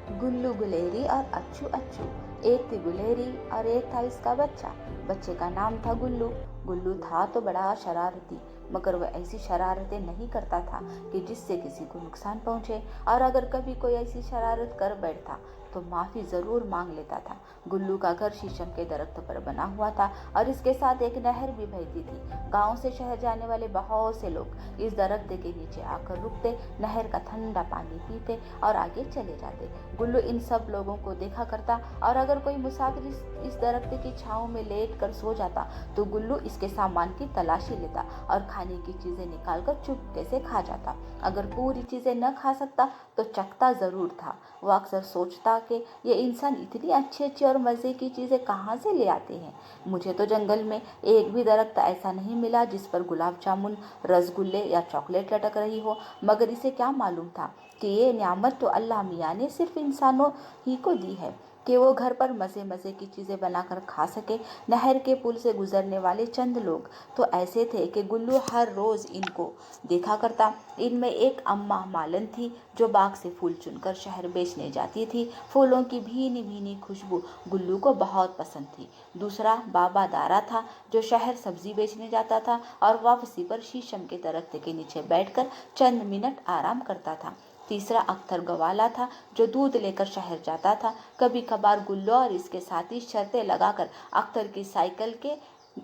गुल्लू गुलेरी और अच्छू अच्छू। एक थी गुलेरी और एक था इसका बच्चा। बच्चे का नाम था गुल्लू। गुल्लू था तो बड़ा शरारती, मगर वह ऐसी शरारतें नहीं करता था कि जिससे किसी को नुकसान पहुंचे, और अगर कभी कोई ऐसी शरारत कर बैठता तो माफ़ी ज़रूर मांग लेता था। गुल्लू का घर शीशम के दरख्त पर बना हुआ था और इसके साथ एक नहर भी बहती थी। गांव से शहर जाने वाले बहुत से लोग इस दरख्त के नीचे आकर रुकते, नहर का ठंडा पानी पीते और आगे चले जाते। गुल्लू इन सब लोगों को देखा करता, और अगर कोई मुसाफिर इस दरख्त की छांव में लेट कर सो जाता तो गुल्लू इसके सामान की तलाशी लेता और खाने की चीजें निकालकर चुपके से खा जाता। अगर पूरी चीजें न खा सकता तो चखता जरूर था। वो अक्सर सोचता कि ये इंसान इतनी अच्छी अच्छी और मजे की चीजें कहाँ से ले आते हैं। मुझे तो जंगल में एक भी दरख्त ऐसा नहीं मिला जिस पर गुलाब जामुन, रसगुल्ले या चॉकलेट लटक रही हो, मगर इसे क्या मालूम था कि ये नियामत तो अल्लाह मियाँ ने सिर्फ इंसानों ही को दी है कि वो घर पर मज़े मज़े की चीज़ें बनाकर खा सके। नहर के पुल से गुजरने वाले चंद लोग तो ऐसे थे कि गुल्लू हर रोज़ इनको देखा करता। इनमें एक अम्मा मालन थी जो बाग से फूल चुनकर शहर बेचने जाती थी। फूलों की भीनी भीनी खुशबू गुल्लू को बहुत पसंद थी। दूसरा बाबा दारा था जो शहर सब्जी बेचने जाता था और वापसी पर शीशम के दरख्त के नीचे बैठकर चंद मिनट आराम करता था। तीसरा अख्तर गवाला था जो दूध लेकर शहर जाता था। कभी कभार गुल्लू और इसके साथी शर्तें लगाकर अख्तर की साइकिल के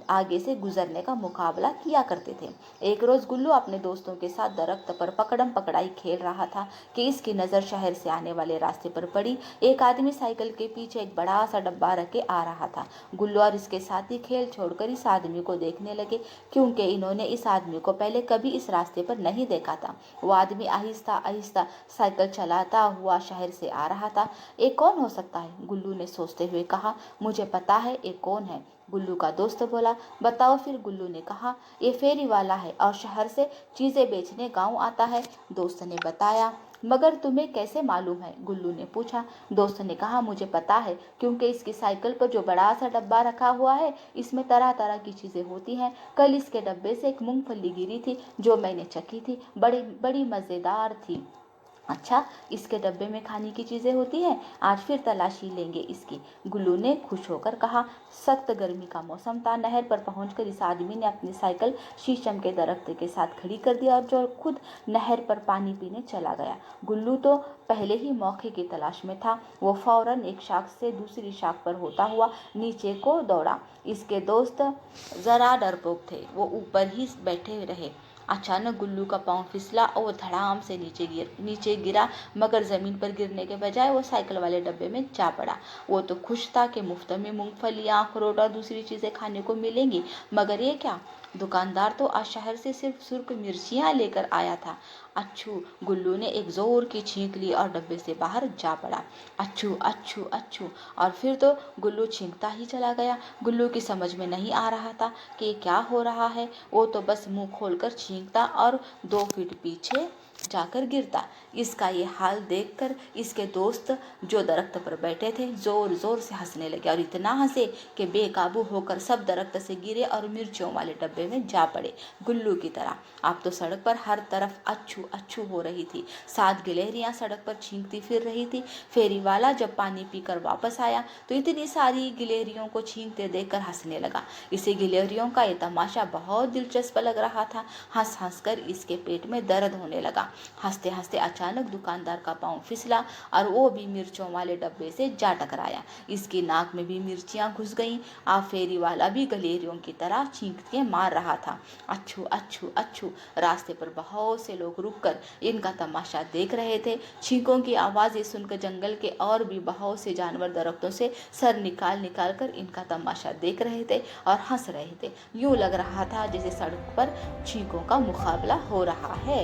आगे से गुजरने का मुकाबला किया करते थे। एक रोज गुल्लू अपने दोस्तों के साथ दरख्त पर पकड़म पकड़ाई खेल रहा था कि इसकी नज़र शहर से आने वाले रास्ते पर पड़ी। एक आदमी साइकिल के पीछे एक बड़ा सा डब्बा रखे आ रहा था। गुल्लू और इसके साथी खेल छोड़कर इस आदमी को देखने लगे, क्योंकि इन्होंने इस आदमी को पहले कभी इस रास्ते पर नहीं देखा था। वो आदमी आहिस्ता आहिस्ता साइकिल चलाता हुआ शहर से आ रहा था। ये कौन हो सकता है? गुल्लू ने सोचते हुए कहा। मुझे पता है ये कौन है, गुल्लू का दोस्त बोला। बताओ फिर, गुल्लू ने कहा। ये फेरी वाला है और शहर से चीजें बेचने गांव आता है, दोस्त ने बताया। मगर तुम्हें कैसे मालूम है? गुल्लू ने पूछा। दोस्त ने कहा, मुझे पता है क्योंकि इसकी साइकिल पर जो बड़ा सा डब्बा रखा हुआ है इसमें तरह तरह की चीजें होती हैं। कल इसके डब्बे से एक मूंगफली गिरी थी जो मैंने चखी थी, बड़ी बड़ी मजेदार थी। अच्छा, इसके डब्बे में खाने की चीजें होती हैं? आज फिर तलाशी लेंगे इसकी, गुल्लू ने खुश होकर कहा। सख्त गर्मी का मौसम था। नहर पर पहुंचकर इस आदमी ने अपनी साइकिल शीशम के दरख्त के साथ खड़ी कर दिया और जो खुद नहर पर पानी पीने चला गया। गुल्लू तो पहले ही मौके की तलाश में था। वो फौरन एक शाख से दूसरी शाख पर होता हुआ नीचे को दौड़ा। इसके दोस्त जरा डरपोक थे, वो ऊपर ही बैठे रहे। अचानक गुल्लू का पांव फिसला और वो धड़ाम से नीचे गिरा, मगर जमीन पर गिरने के बजाय वो साइकिल वाले डब्बे में जा पड़ा। वो तो खुश था कि मुफ्त में मूंगफलियां, अखरोट और दूसरी चीजें खाने को मिलेंगी, मगर ये क्या? दुकानदार तो आज शहर से सिर्फ सुर्ख मिर्चियां लेकर आया था। अच्छू, गुल्लू ने एक जोर की छींक ली और डब्बे से बाहर जा पड़ा। अच्छू अच्छू अच्छू, और फिर तो गुल्लू छींकता ही चला गया। गुल्लू की समझ में नहीं आ रहा था कि क्या हो रहा है। वो तो बस मुंह खोलकर छींकता और 2 फीट पीछे जाकर गिरता। इसका ये हाल देखकर इसके दोस्त जो दरख्त पर बैठे थे जोर जोर से हंसने लगे, और इतना हंसे कि बेकाबू होकर सब दरख्त से गिरे और मिर्चों वाले डब्बे में जा पड़े, गुल्लू की तरह। अब तो सड़क पर हर तरफ अच्छू अच्छू हो रही थी। 7 गिलहरियां सड़क पर छींकती फिर रही थी। फेरी वाला जब पानी पीकर वापस आया तो इतनी सारी गिलहरियों को छींकते देखकर हंसने लगा। इसे गिलहरियों का ये तमाशा बहुत दिलचस्प लग रहा था। हंस हंस कर इसके पेट में दर्द होने लगा। हंसते हंसते अचानक दुकानदार का पांव फिसला और वो भी मिर्चों वाले डब्बे से जा टकराया। इसकी नाक में भी मिर्चियां घुस गईं। अब फेरी वाला भी गिलहरियों की तरह चींख मार रहा था। अच्छू अच्छू अच्छू। रास्ते पर बहुत से लोग रुककर इनका तमाशा देख रहे थे। छींकों की आवाजें सुनकर जंगल के और भी बहुत से जानवर दरख्तों से सर निकाल निकाल कर इनका तमाशा देख रहे थे और हंस रहे थे। यूं लग रहा था जैसे सड़क पर छींकों का मुकाबला हो रहा है।